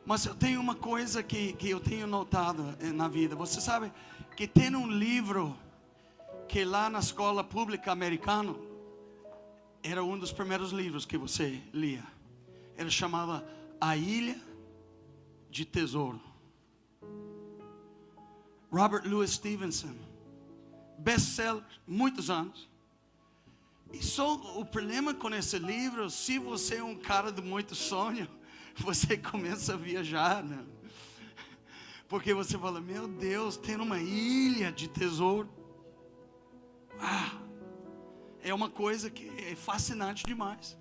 Mas eu tenho uma coisa que eu tenho notado na vida. Você sabe que tem um livro que lá na escola pública americana era um dos primeiros livros que você lia. Era chamado A Ilha de Tesouro. Robert Louis Stevenson, best-seller, muitos anos. E só o problema com esse livro, se você é um cara de muito sonho, você começa a viajar, né? Porque você fala, meu Deus, tem uma ilha de tesouro. É uma coisa que é fascinante demais.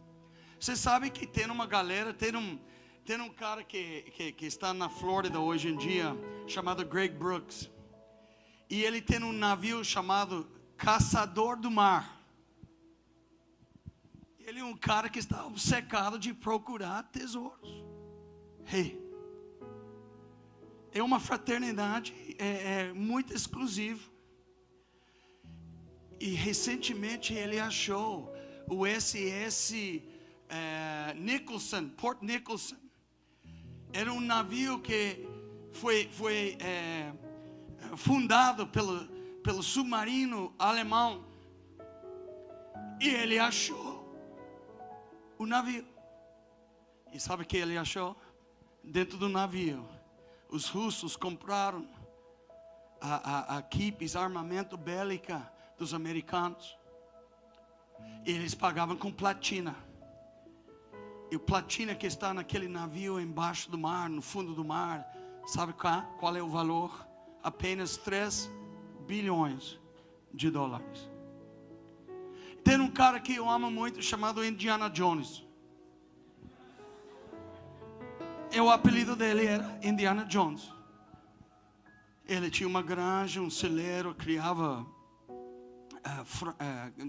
Você sabe que tem uma galera, tem um cara que está na Flórida hoje em dia, chamado Greg Brooks. E ele tem um navio chamado Caçador do Mar. Ele é um cara que está obcecado de procurar tesouros. É uma fraternidade muito exclusiva. E recentemente ele achou o SS Nicholson, Port Nicholson. Era um navio que foi fundado pelo submarino alemão. E ele achou o navio. E sabe o que ele achou? Dentro do navio, os russos compraram a equipes, armamento bélica dos americanos. E eles pagavam com platina. E o platina que está naquele navio embaixo do mar, no fundo do mar, sabe qual é o valor? Apenas 3 bilhões de dólares. Tem um cara que eu amo muito chamado Indiana Jones. O apelido dele era Indiana Jones. Ele tinha uma granja, um celeiro, criava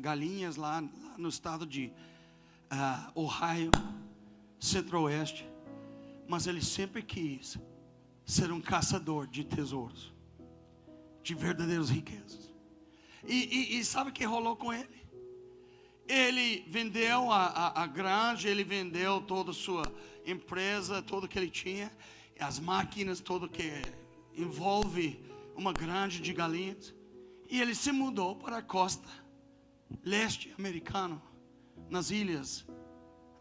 galinhas lá no estado de Ohio, centro-oeste. Mas ele sempre quis ser um caçador de tesouros, de verdadeiras riquezas. E sabe o que rolou com ele? Ele vendeu a granja, ele vendeu toda a sua empresa, tudo que ele tinha, as máquinas, tudo que envolve uma granja de galinhas. E ele se mudou para a costa leste americana, nas ilhas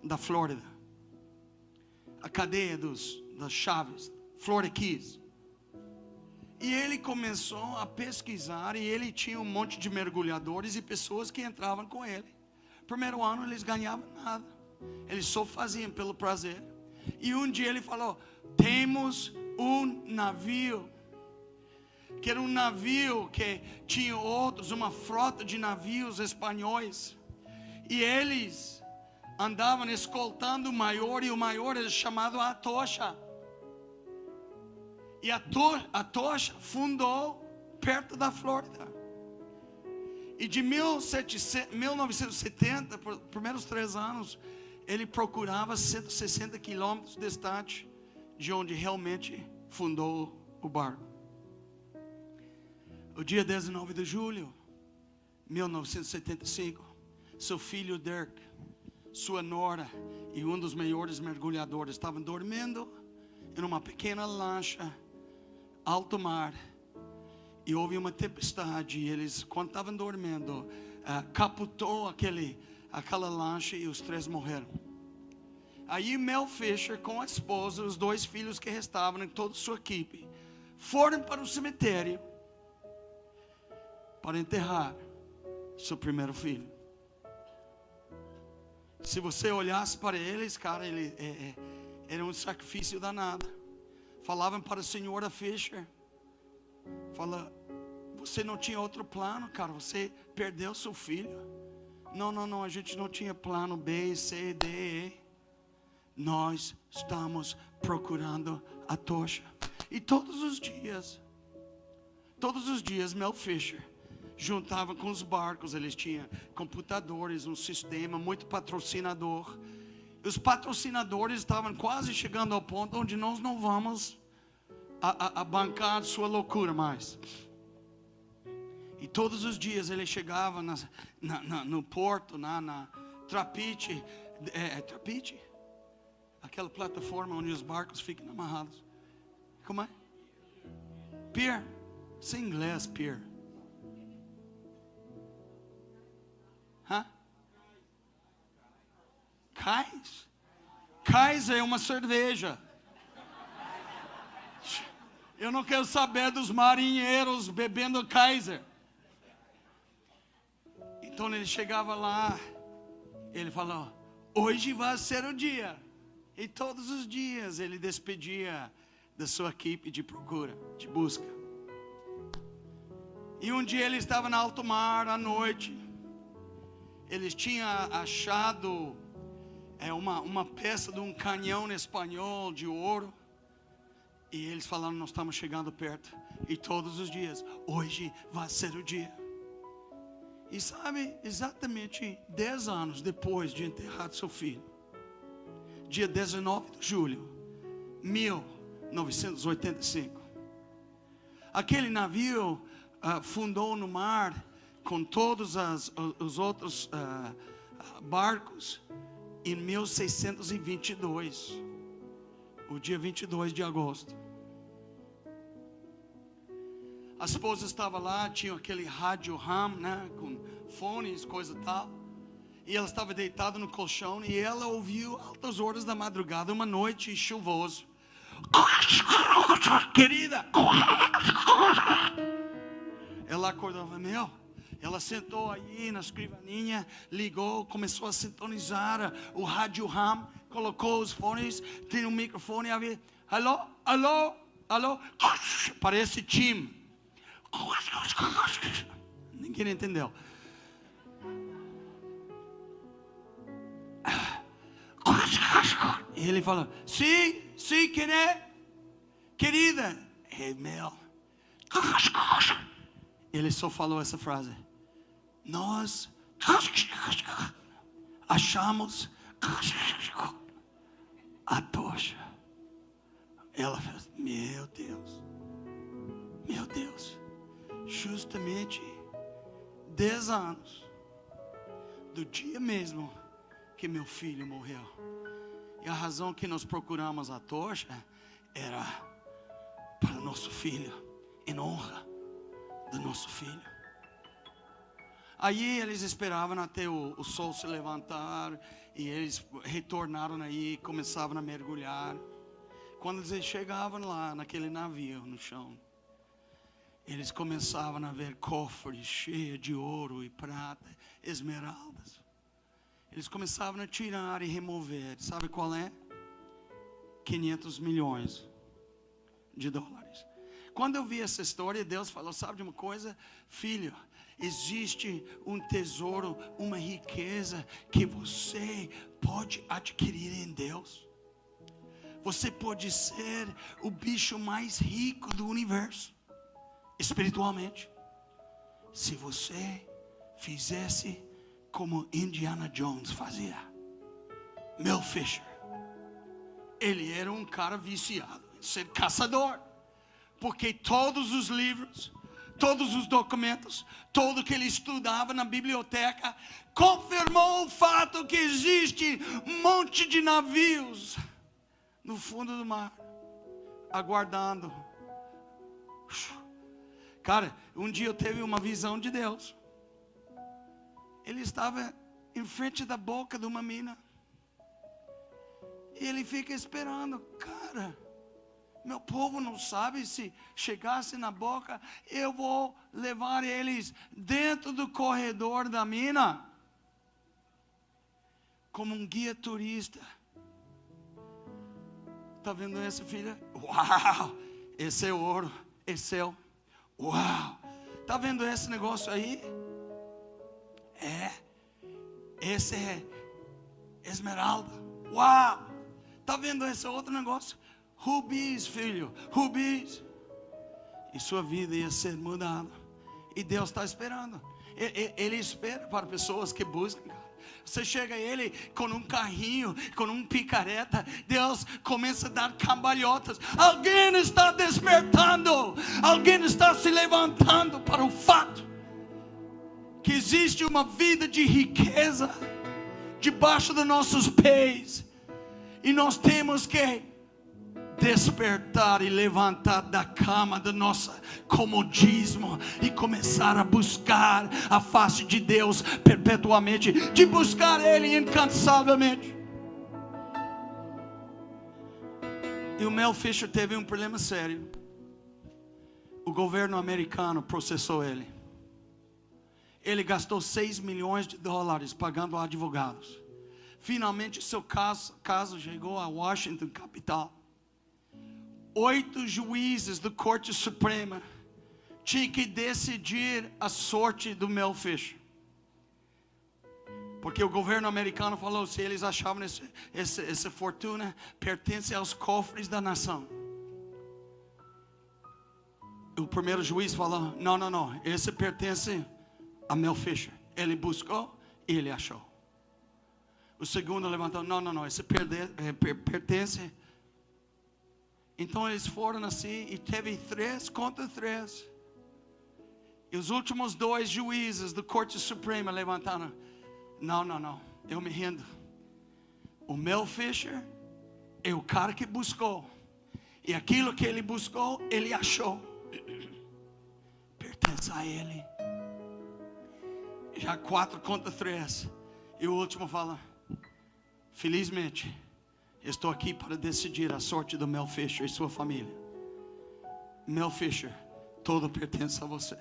da Flórida. A cadeia das chaves, Florida Keys. E ele começou a pesquisar, e ele tinha um monte de mergulhadores e pessoas que entravam com ele. Primeiro ano eles ganhavam nada, eles só faziam pelo prazer. E um dia ele falou: temos um navio, que era um navio que tinha outros, uma frota de navios espanhóis, e eles andavam escoltando o maior, e o maior era chamado Atocha. E a Tocha fundou perto da Flórida. E de 1970, por primeiros 3 anos, ele procurava 160 quilômetros distante de onde realmente fundou o barco. O dia 19 de julho de 1975, seu filho Dirk, sua nora e um dos maiores mergulhadores estavam dormindo em uma pequena lancha alto mar, e houve uma tempestade, e eles, quando estavam dormindo, capotou aquela lancha, e os 3 morreram. Aí Mel Fisher, com a esposa, os 2 filhos que restavam, e toda a sua equipe, foram para o cemitério para enterrar seu primeiro filho. Se você olhasse para eles, cara, era um sacrifício danado. Falavam para a senhora Fisher, você não tinha outro plano, cara, você perdeu seu filho. Não, a gente não tinha plano B, C, D, E. Nós estamos procurando a tocha. E todos os dias Mel Fisher juntava com os barcos. Eles tinham computadores, um sistema, muito patrocinador. Os patrocinadores estavam quase chegando ao ponto onde nós não vamos a bancar sua loucura mais. E todos os dias ele chegava no porto, na Trapite, aquela plataforma onde os barcos ficam amarrados. Como é? Pier. Isso é em inglês, pier. Hã? Cais? Cais é uma cerveja. Eu não quero saber dos marinheiros bebendo Kaiser. Então ele chegava lá, ele falou: hoje vai ser o dia. E todos os dias ele despedia da sua equipe de procura, de busca. E um dia ele estava no alto mar à noite. Eles tinham achado uma peça de um canhão espanhol de ouro. E eles falaram: nós estamos chegando perto. E todos os dias, hoje vai ser o dia. E sabe, exatamente 10 anos depois de enterrar seu filho, dia 19 de julho, 1985, aquele navio fundou no mar com todos os outros barcos em 1622, o dia 22 de agosto. A esposa estava lá, tinha aquele rádio RAM, né, com fones, coisa e tal. E ela estava deitada no colchão e ela ouviu altas horas da madrugada, uma noite chuvoso. Querida! Ela acordava, ela sentou aí na escrivaninha, ligou, começou a sintonizar o rádio RAM, colocou os fones, tem um microfone, alô, alô, alô, parece Tim. Ninguém entendeu. E ele falou: sim, quem é? Querida, é Mel. Ele só falou essa frase: nós achamos a tocha. Ela fez: meu Deus, justamente 10 anos do dia mesmo que meu filho morreu. E a razão que nós procuramos a tocha era para nosso filho, em honra do nosso filho. Aí eles esperavam até o sol se levantar e eles retornaram aí, começavam a mergulhar. Quando eles chegavam lá naquele navio no chão, eles começavam a ver cofres cheios de ouro e prata, esmeraldas. Eles começavam a tirar e remover. Sabe qual é? 500 milhões de dólares. Quando eu vi essa história, Deus falou: sabe de uma coisa, filho? Existe um tesouro, uma riqueza que você pode adquirir em Deus. Você pode ser o bicho mais rico do universo, espiritualmente, se você fizesse como Indiana Jones fazia. Mel Fisher, ele era um cara viciado em ser caçador, porque todos os livros, todos os documentos, tudo que ele estudava na biblioteca confirmou o fato que existe um monte de navios no fundo do mar, aguardando. Cara, um dia eu tive uma visão de Deus. Ele estava em frente da boca de uma mina. E ele fica esperando. Cara, meu povo não sabe, se chegasse na boca, eu vou levar eles dentro do corredor da mina, como um guia turista. Está vendo essa, filha? Uau, esse é ouro, esse é o... Uau, está vendo esse negócio aí? Esse é esmeralda. Uau, está vendo esse outro negócio? Rubis, filho, rubis. E sua vida ia ser mudada. E Deus está esperando. Ele espera para pessoas que buscam. Você chega a Ele com um carrinho, com um picareta, Deus começa a dar cambalhotas. Alguém está despertando, alguém está se levantando para o fato que existe uma vida de riqueza debaixo dos nossos pés. E nós temos que despertar e levantar da cama do nosso comodismo e começar a buscar a face de Deus perpetuamente, de buscar Ele incansavelmente. E o Mel Fisher teve um problema sério. O governo americano processou ele. Ele gastou $6 milhões pagando advogados. Finalmente seu caso chegou a Washington, capital. 8 juízes da Corte Suprema tinham que decidir a sorte do Mel Fisher. Porque o governo americano falou, se eles achavam essa fortuna pertence aos cofres da nação. O primeiro juiz falou, não, esse pertence a Mel Fisher. Ele buscou e ele achou. O segundo levantou, não, esse pertence. Então eles foram assim e teve 3 contra 3. E os últimos 2 juízes da Corte Suprema levantaram, não, eu me rendo. O Mel Fisher é o cara que buscou. E aquilo que ele buscou, ele achou. Pertence a ele. Já 4 contra 3. E o último fala, felizmente, estou aqui para decidir a sorte do Mel Fisher e sua família. Mel Fisher, tudo pertence a você.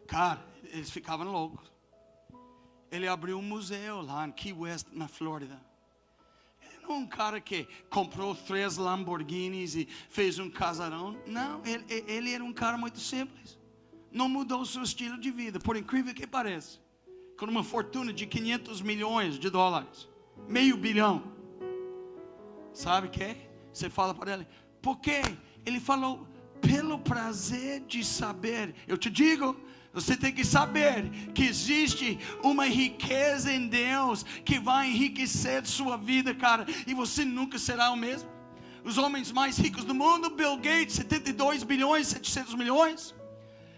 Cara, eles ficavam loucos. Ele abriu um museu lá em Key West, na Flórida. Ele não é um cara que comprou 3 Lamborghinis e fez um casarão. Não, ele era um cara muito simples. Não mudou o seu estilo de vida, por incrível que pareça. Com uma fortuna de $500 milhões. $500 bilhão. Sabe o que? Você fala para ele, por quê? Ele falou, pelo prazer de saber. Eu te digo, você tem que saber que existe uma riqueza em Deus que vai enriquecer sua vida, cara. E você nunca será o mesmo. Os homens mais ricos do mundo, Bill Gates, 72 bilhões, 700 milhões.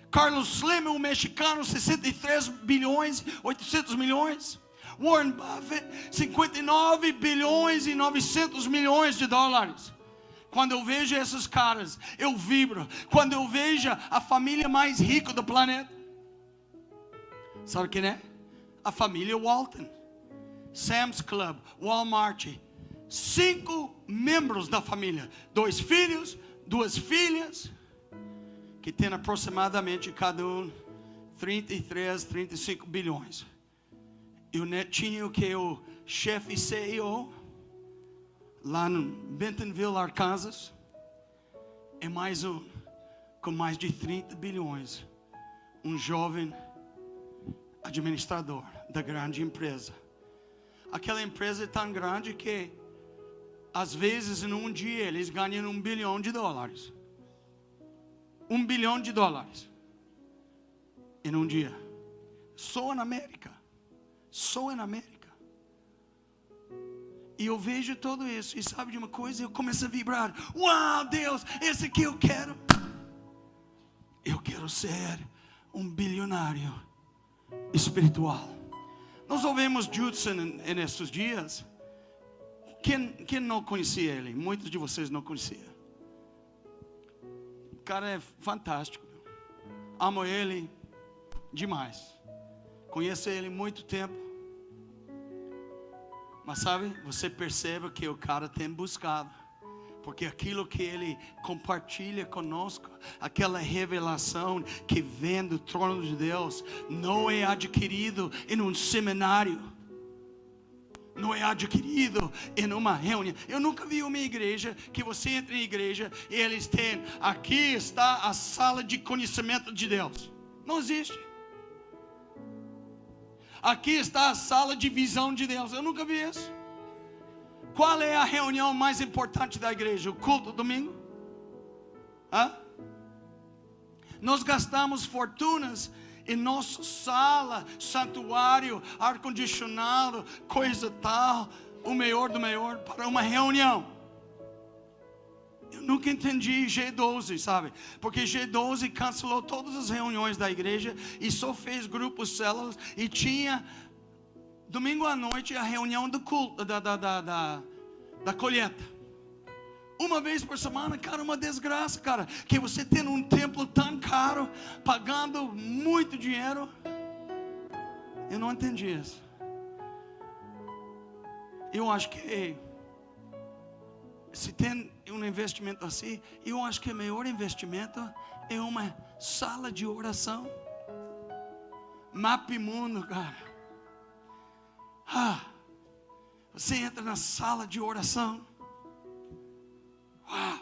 Carlos Slim, um mexicano, 63 bilhões, 800 milhões. Warren Buffett, 59 bilhões e 900 milhões de dólares. Quando eu vejo esses caras, eu vibro. Quando eu vejo a família mais rica do planeta, sabe quem é? A família Walton. Sam's Club, Walmart. 5 membros da família. 2 filhos, 2 filhas, que tem aproximadamente cada um 33, 35 bilhões. E o netinho que é o chefe CEO, lá no Bentonville, Arkansas, é mais um, com mais de 30 bilhões. Um jovem administrador da grande empresa. Aquela empresa é tão grande que, às vezes, em um dia, eles ganham $1 bilhão. $1 bilhão em um dia. Só na América. E eu vejo tudo isso. E sabe de uma coisa? Eu começo a vibrar. Uau, Deus, esse aqui eu quero. Eu quero ser um bilionário espiritual. Nós ouvimos Judson nestes dias. Quem não conhecia ele? Muitos de vocês não conheciam. O cara é fantástico. Amo ele demais. Conheço ele há muito tempo. Mas sabe, você percebe que o cara tem buscado. Porque aquilo que ele compartilha conosco, aquela revelação que vem do trono de Deus, não é adquirido em um seminário. Não é adquirido em uma reunião. Eu nunca vi uma igreja que você entra em igreja e eles têm, aqui está a sala de conhecimento de Deus. Não existe. Aqui está a sala de visão de Deus. Eu nunca vi isso. Qual é a reunião mais importante da igreja? O culto domingo? Nós gastamos fortunas em nossa sala, santuário, ar-condicionado, coisa tal, o melhor do melhor, para uma reunião. Eu nunca entendi G12, sabe? Porque G12 cancelou todas as reuniões da igreja e só fez grupos, células, e tinha domingo à noite a reunião do culto, da colheita. Uma vez por semana, cara, uma desgraça, cara. Que você tem um templo tão caro, pagando muito dinheiro. Eu não entendi isso. Eu acho que se tem um investimento assim, eu acho que o maior investimento é uma sala de oração. Mapa Mundo, cara. Você entra na sala de oração. Uau!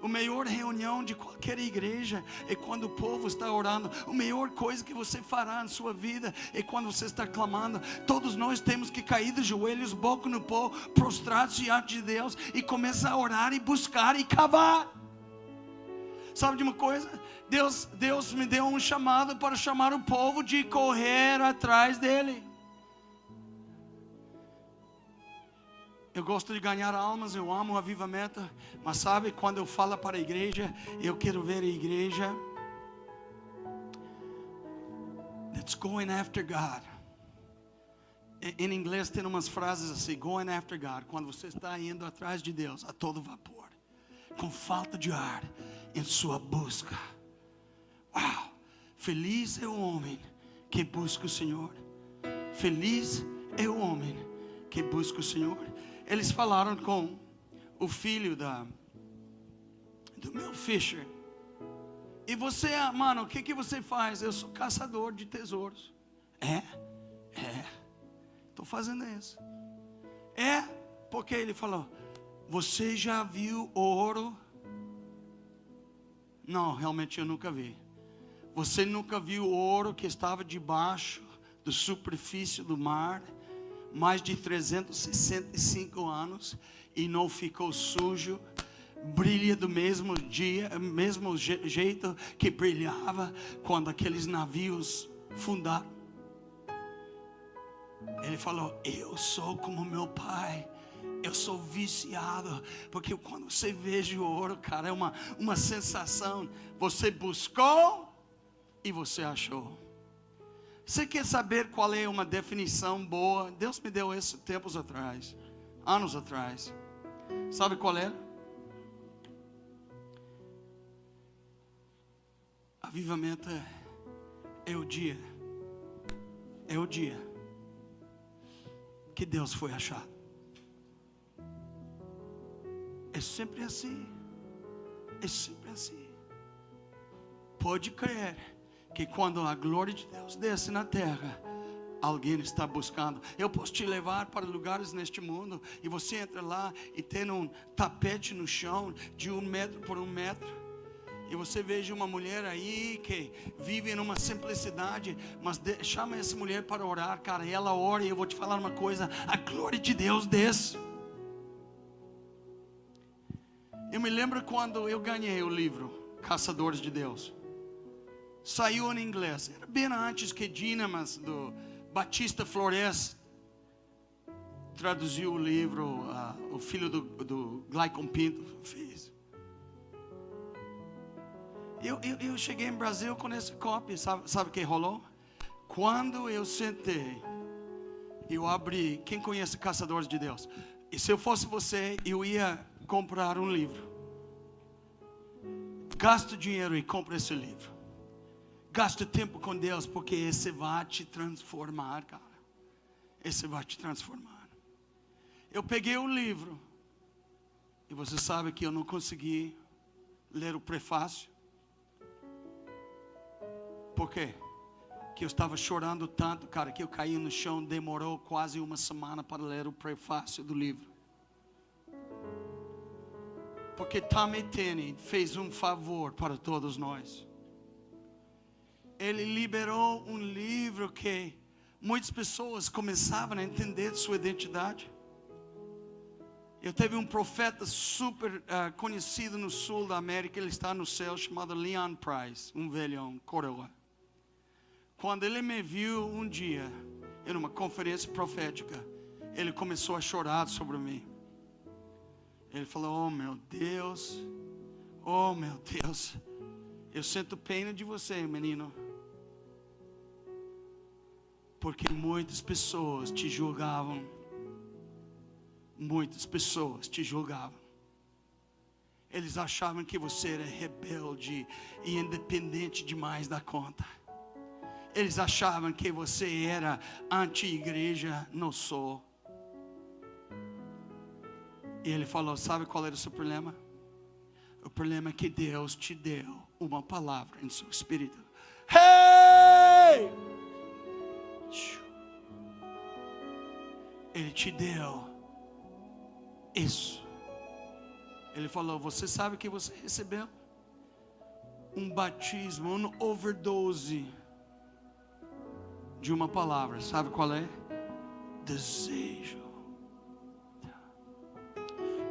A maior reunião de qualquer igreja é quando o povo está orando. A maior coisa que você fará na sua vida é quando você está clamando. Todos nós temos que cair de joelhos, boca no pó, prostrados diante de Deus e começar a orar e buscar e cavar. Sabe de uma coisa? Deus me deu um chamado para chamar o povo de correr atrás dele. Eu gosto de ganhar almas, eu amo o avivamento. Mas sabe, quando eu falo para a igreja, eu quero ver a igreja that's going after God. Em inglês tem umas frases assim, going after God. Quando você está indo atrás de Deus a todo vapor, com falta de ar em sua busca. Uau! Feliz é o homem que busca o Senhor. Feliz é o homem que busca o Senhor. Eles falaram com o filho do meu Fisher. E você, mano, o que você faz? Eu sou caçador de tesouros. Estou fazendo isso. Porque ele falou, você já viu ouro? Não, realmente eu nunca vi. Você nunca viu ouro que estava debaixo da superfície do mar? Mais de 365 anos e não ficou sujo, brilha do mesmo jeito que brilhava quando aqueles navios fundaram. Ele falou, eu sou como meu pai, eu sou viciado, porque quando você veja o ouro, cara, é uma sensação, você buscou e você achou. Você quer saber qual é uma definição boa? Deus me deu isso tempos atrás, anos atrás. Sabe qual era? Avivamento é o dia que Deus foi achado. É sempre assim. É sempre assim. Pode crer que quando a glória de Deus desce na terra, alguém está buscando. Eu posso te levar para lugares neste mundo e você entra lá e tem um tapete no chão de 1 metro por 1 metro. E você veja uma mulher aí que vive numa simplicidade, mas chama essa mulher para orar, cara. E ela ora e eu vou te falar uma coisa: a glória de Deus desce. Eu me lembro quando eu ganhei o livro Caçadores de Deus. Saiu em inglês. Era bem antes que Dinamas do Batista Flores traduziu o livro, o filho do Glycon Pinto fez. Eu cheguei em Brasil com essa cópia. Sabe o que rolou? Quando eu sentei, eu abri. Quem conhece Caçadores de Deus? E se eu fosse você, eu ia comprar um livro. Gasta dinheiro e compra esse livro. Gasta tempo com Deus, porque esse vai te transformar, cara. Esse vai te transformar. Eu peguei o livro. E você sabe que eu não consegui ler o prefácio. Por quê? Que eu estava chorando tanto, cara, que eu caí no chão. Demorou quase 1 semana para ler o prefácio do livro. Porque Tommy Tenney fez um favor para todos nós. Ele liberou um livro que muitas pessoas começavam a entender sua identidade. Eu teve um profeta super conhecido no sul da América, ele está no céu, chamado Leon Price, um velhão, coroa. Quando ele me viu um dia, em uma conferência profética, ele começou a chorar sobre mim. Ele falou, oh meu Deus, eu sinto pena de você, menino. Porque muitas pessoas te julgavam. muitas pessoas te julgavam. Eles achavam que você era rebelde e independente demais da conta. Eles achavam que você era anti-igreja. Não sou. E ele falou, sabe qual era o seu problema? O problema é que Deus te deu uma palavra em seu espírito. Hey! Ele te deu isso. Ele falou, você sabe que você recebeu? Um batismo, um overdose de uma palavra. Sabe qual é? Desejo.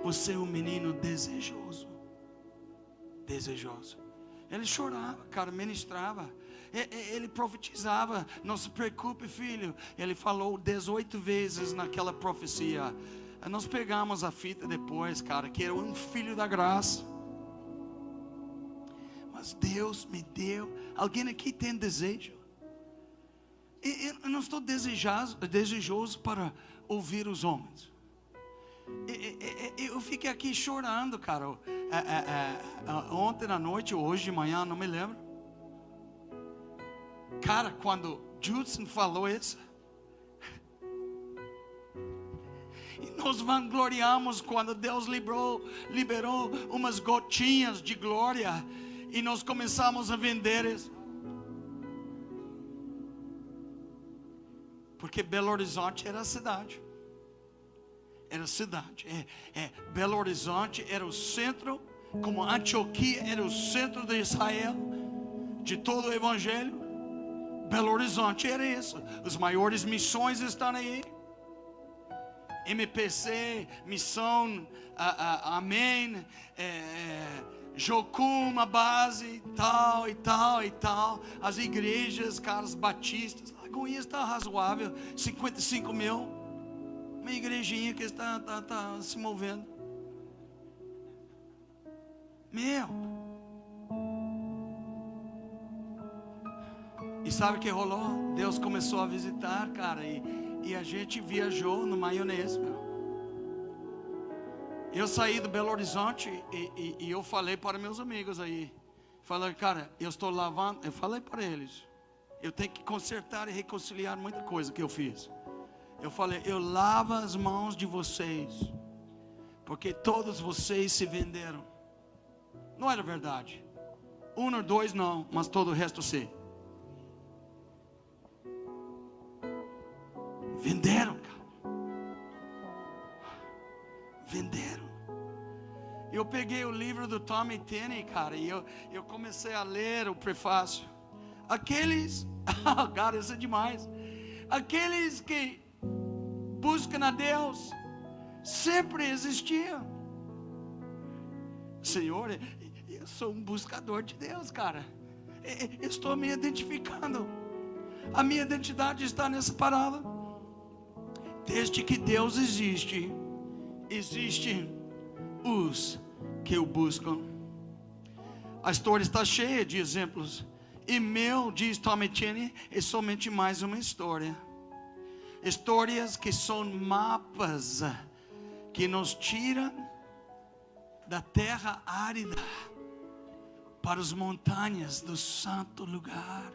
Você é um menino desejoso. Desejoso. Ele chorava, cara, ministrava. Ele profetizava. Não se preocupe, filho. Ele falou 18 vezes naquela profecia. Nós pegamos a fita depois, cara, que era um filho da graça. Mas Deus me deu. Alguém aqui tem desejo? Eu não estou desejoso para ouvir os homens. Eu fiquei aqui chorando, cara. Ontem à noite, hoje de manhã, não me lembro. Cara, quando Judson falou isso, e nós vangloriamos quando Deus liberou umas gotinhas de glória, e nós começamos a vender isso. Porque Belo Horizonte era a cidade. Era a cidade. Belo Horizonte era o centro, como Antioquia era o centro de Israel, de todo o evangelho. Belo Horizonte era isso. As maiores missões estão aí. MPC, missão, amém, Jocum, a base, tal e tal e tal. As igrejas, caras batistas. Lagoinha está razoável, 55 mil. Uma igrejinha que está se movendo. Meu. E sabe o que rolou? Deus começou a visitar, cara, e a gente viajou no maionese, meu. Eu saí do Belo Horizonte e eu falei para meus amigos aí. Falei, cara, eu estou lavando. Eu falei para eles, eu tenho que consertar e reconciliar muita coisa que eu fiz. Eu falei, eu lavo as mãos de vocês, porque todos vocês se venderam. Não era verdade. Um ou dois não, mas todo o resto sim. Venderam, cara. Venderam. Eu peguei o livro do Tommy Tenney, cara, e eu comecei a ler o prefácio. Aqueles, cara, isso é demais. Aqueles que buscam a Deus sempre existiam. Senhor, eu sou um buscador de Deus, cara. Eu estou me identificando. A minha identidade está nessa palavra. Desde que Deus existe, existem os que o buscam. A história está cheia de exemplos. E meu, diz Tommy Tenney, é somente mais uma história. Histórias que são mapas que nos tiram da terra árida para as montanhas do santo lugar.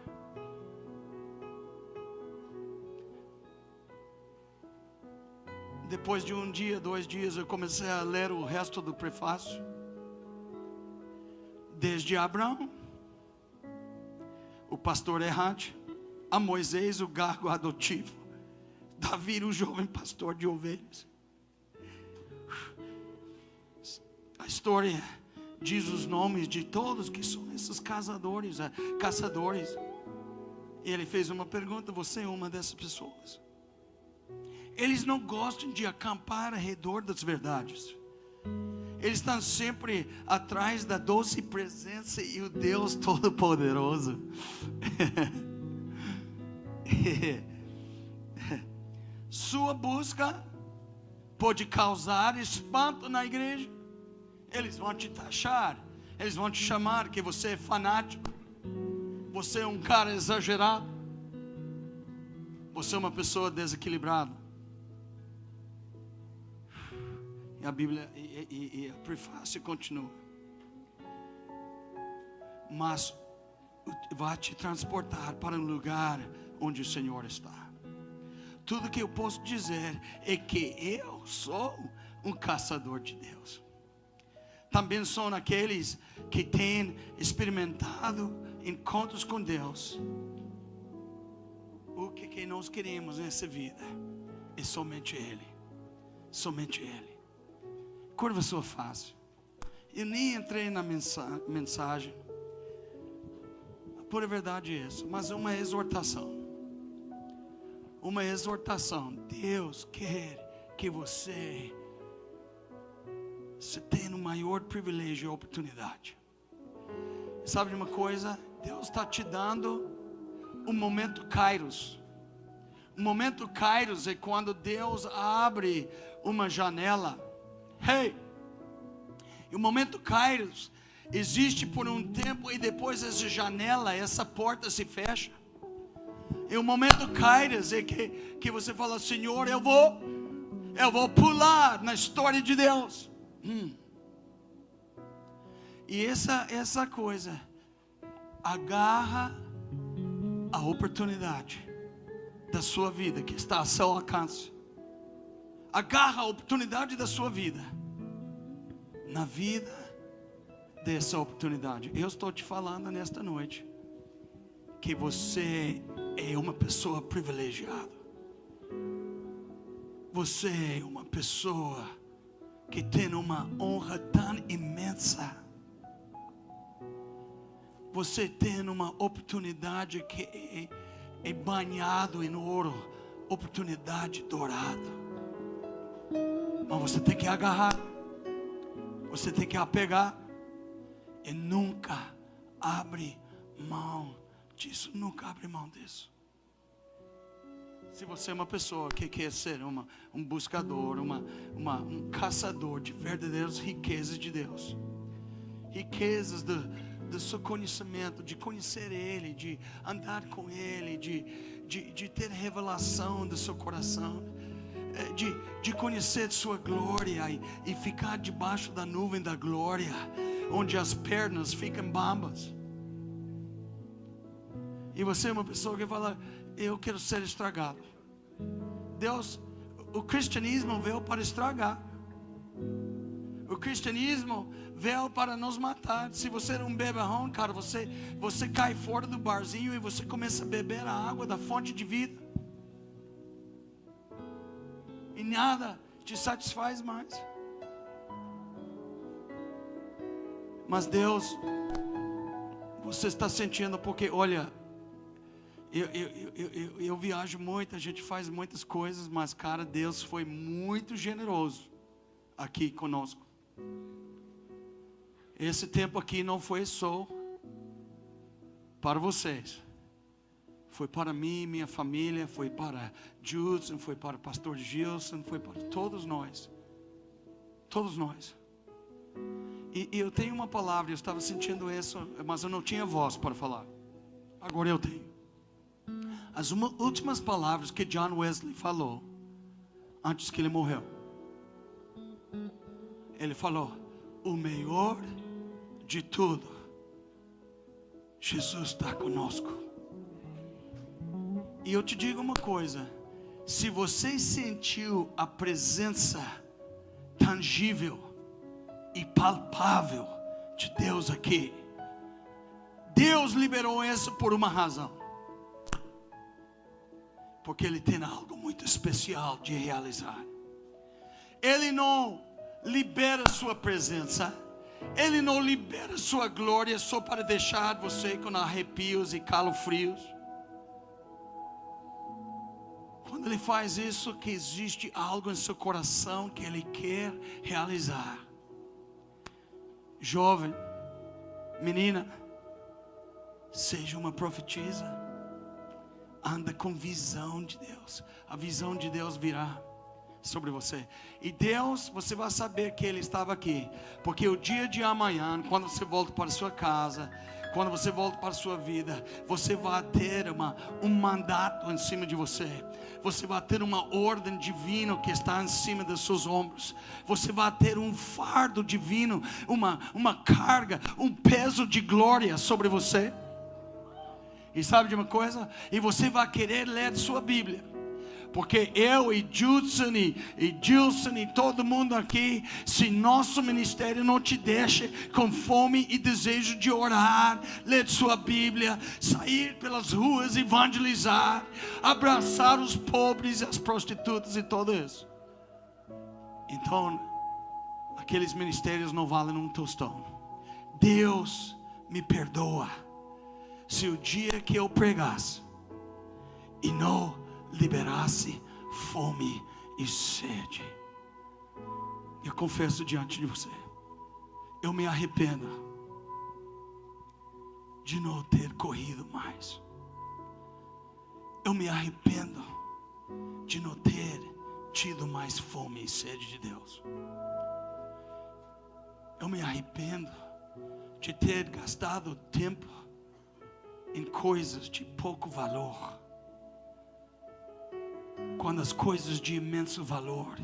Depois de um dia, 2 dias, eu comecei a ler o resto do prefácio. Desde Abraão, o pastor errante, a Moisés, o gargo adotivo, Davi, o jovem pastor de ovelhas. A história diz os nomes de todos que são esses caçadores. E ele fez uma pergunta: você é uma dessas pessoas? Eles não gostam de acampar ao redor das verdades. Eles estão sempre atrás da doce presença e o Deus Todo-Poderoso. Sua busca pode causar espanto na igreja. Eles vão te taxar, eles vão te chamar que você é fanático, você é um cara exagerado, você é uma pessoa desequilibrada. E a Bíblia e a prefácio continua. Mas vai te transportar para um lugar onde o Senhor está. Tudo que eu posso dizer é que eu sou um caçador de Deus. Também são aqueles que têm experimentado encontros com Deus. O que nós queremos nessa vida é somente Ele. Somente Ele. Curva sua face. Eu nem entrei na mensagem. A pura verdade é isso. Mas uma exortação. Uma exortação. Deus quer que você tenha o maior privilégio e oportunidade. Sabe de uma coisa? Deus está te dando um momento Kairos. O momento Kairos é quando Deus abre uma janela. Hey! E o momento Kairos existe por um tempo e depois essa janela, essa porta se fecha. E o momento Kairos é que você fala: Senhor, eu vou pular na história de Deus. E essa coisa, agarra a oportunidade da sua vida que está ao seu alcance. Agarra a oportunidade da sua vida. Na vida dessa oportunidade. Eu estou te falando nesta noite que você é uma pessoa privilegiada. Você é uma pessoa que tem uma honra tão imensa. Você tem uma oportunidade que é banhado em ouro, oportunidade dourada. Mas você tem que agarrar, você tem que apegar e nunca abre mão disso. Nunca abre mão disso. Se você é uma pessoa que quer ser um buscador, um caçador de verdadeiras riquezas de Deus, riquezas do seu conhecimento, de conhecer Ele, de andar com Ele, de ter revelação do seu coração, de conhecer sua glória e ficar debaixo da nuvem da glória, onde as pernas ficam bambas. E você é uma pessoa que fala: eu quero ser estragado. Deus, o cristianismo veio para estragar. O cristianismo veio para nos matar. Se você é um beberrão, cara, você cai fora do barzinho e você começa a beber a água da fonte de vida. E nada te satisfaz mais. Mas Deus, você está sentindo, porque olha, eu viajo muito, a gente faz muitas coisas, mas cara, Deus foi muito generoso aqui conosco. Esse tempo aqui não foi só para vocês, foi para mim, minha família, foi para Judson, foi para o pastor Gilson, foi para todos nós. Todos nós. E eu tenho uma palavra, eu estava sentindo isso, mas eu não tinha voz para falar. Agora eu tenho. As últimas palavras que John Wesley falou antes que ele morreu. Ele falou: o melhor de tudo, Jesus está conosco. E eu te digo uma coisa: se você sentiu a presença tangível e palpável de Deus aqui, Deus liberou isso por uma razão. Porque Ele tem algo muito especial de realizar. Ele não libera sua presença, Ele não libera sua glória só para deixar você com arrepios e calafrios. Quando Ele faz isso, que existe algo em seu coração que Ele quer realizar. Jovem, menina, seja uma profetisa. Anda com visão de Deus. A visão de Deus virá sobre você. E Deus, você vai saber que Ele estava aqui. Porque o dia de amanhã, quando você volta para a sua casa, quando você volta para a sua vida, você vai ter um mandato em cima de você. Você vai ter uma ordem divina que está em cima dos seus ombros. Você vai ter um fardo divino, uma carga, um peso de glória sobre você. E sabe de uma coisa? E você vai querer ler sua Bíblia. Porque eu e Judson e Gilson e todo mundo aqui, se nosso ministério não te deixa com fome e desejo de orar, ler sua Bíblia, sair pelas ruas, evangelizar, abraçar os pobres e as prostitutas e tudo isso, então aqueles ministérios não valem um tostão. Deus me perdoa se o dia que eu pregasse e não liberasse fome e sede. Eu confesso diante de você, eu me arrependo de não ter corrido mais. Eu me arrependo de não ter tido mais fome e sede de Deus. Eu me arrependo de ter gastado tempo em coisas de pouco valor, quando as coisas de imenso valor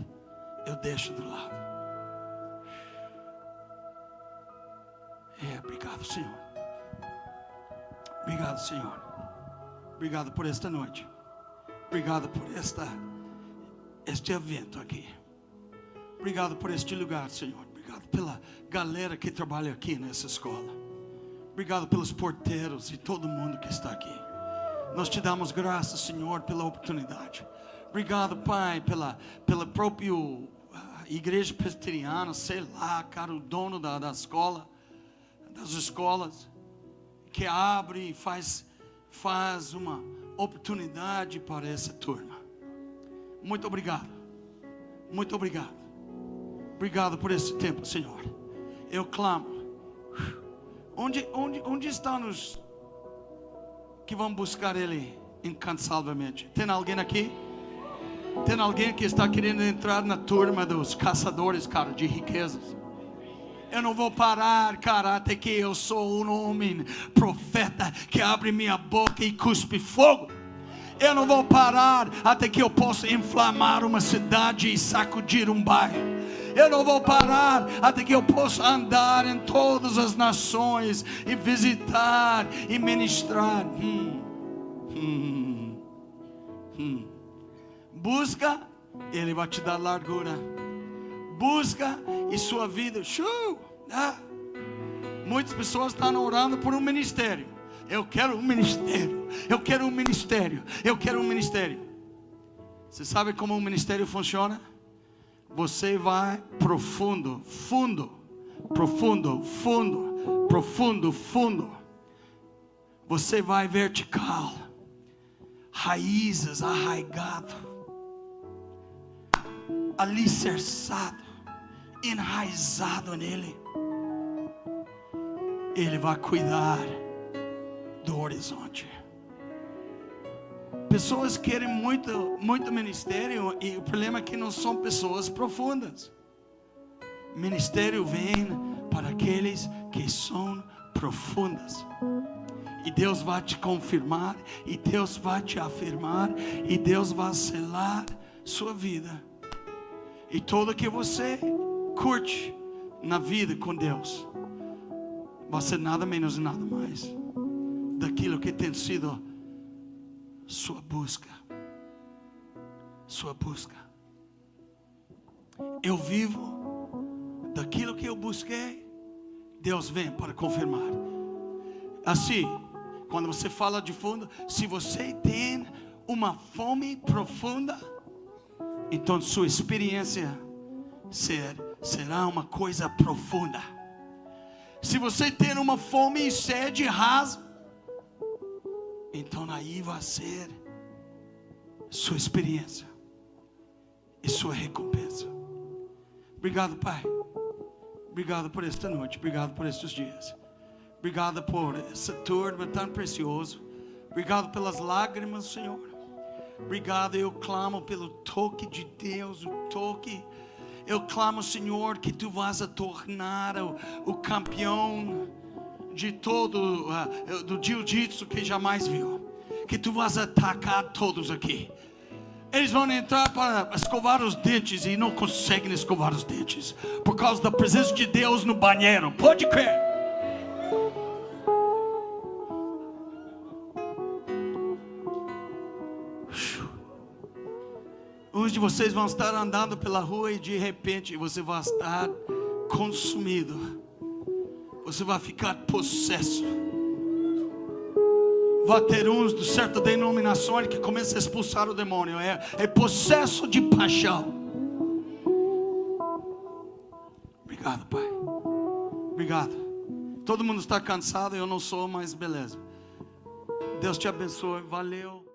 eu deixo do lado. Obrigado, Senhor. Obrigado, Senhor. Obrigado por esta noite. Obrigado por este evento aqui. Obrigado por este lugar, Senhor. Obrigado pela galera que trabalha aqui nessa escola. Obrigado pelos porteiros e todo mundo que está aqui. Nós te damos graças, Senhor, pela oportunidade. Obrigado, Pai, pela própria igreja presbiteriana, sei lá, cara, o dono da escola, das escolas, que abre e faz uma oportunidade para essa turma. Muito obrigado. Muito obrigado. Obrigado por esse tempo, Senhor. Eu clamo. Onde estão os que vão buscar Ele incansavelmente? Tem alguém aqui? Tem alguém que está querendo entrar na turma dos caçadores, cara, de riquezas? Eu não vou parar, cara, até que eu sou um homem profeta que abre minha boca e cuspe fogo. Eu não vou parar até que eu possa inflamar uma cidade e sacudir um bairro. Eu não vou parar até que eu possa andar em todas as nações e visitar e ministrar. Busca, Ele vai te dar largura. Busca e sua vida. Muitas pessoas estão orando por um ministério. Eu quero um ministério. Eu quero um ministério. Eu quero um ministério. Você sabe como um ministério funciona? Você vai profundo, fundo, profundo, fundo, profundo, fundo. Você vai vertical, raízes, arraigado, alicerçado, enraizado nele. Ele vai cuidar do horizonte. Pessoas querem muito ministério e o problema é que não são pessoas profundas. Ministério vem para aqueles que são profundas. E Deus vai te confirmar, e Deus vai te afirmar, e Deus vai selar sua vida. E tudo que você curte na vida com Deus vai ser nada menos e nada mais daquilo que tem sido sua busca. Sua busca. Eu vivo daquilo que eu busquei. Deus vem para confirmar. Assim, quando você fala de fundo, se você tem uma fome profunda, então sua experiência será uma coisa profunda. Se você tem uma fome e sede rasa, então aí vai ser sua experiência e sua recompensa. Obrigado, Pai. Obrigado por esta noite. Obrigado por estes dias. Obrigado por essa turma tão preciosa. Obrigado pelas lágrimas, Senhor. Obrigado, eu clamo pelo toque de Deus, o toque. Eu clamo, Senhor, que Tu vás a tornar o campeão de todo do jiu-jitsu que jamais viu. Que tu vas atacar todos aqui. Eles vão entrar para escovar os dentes e não conseguem escovar os dentes por causa da presença de Deus no banheiro. Pode crer. Uns de vocês vão estar andando pela rua e de repente você vai estar consumido. Você vai ficar possesso. Vai ter uns de certa denominação que começam a expulsar o demônio. É possesso de paixão. Obrigado, Pai. Obrigado. Todo mundo está cansado, eu não sou, mas beleza. Deus te abençoe. Valeu.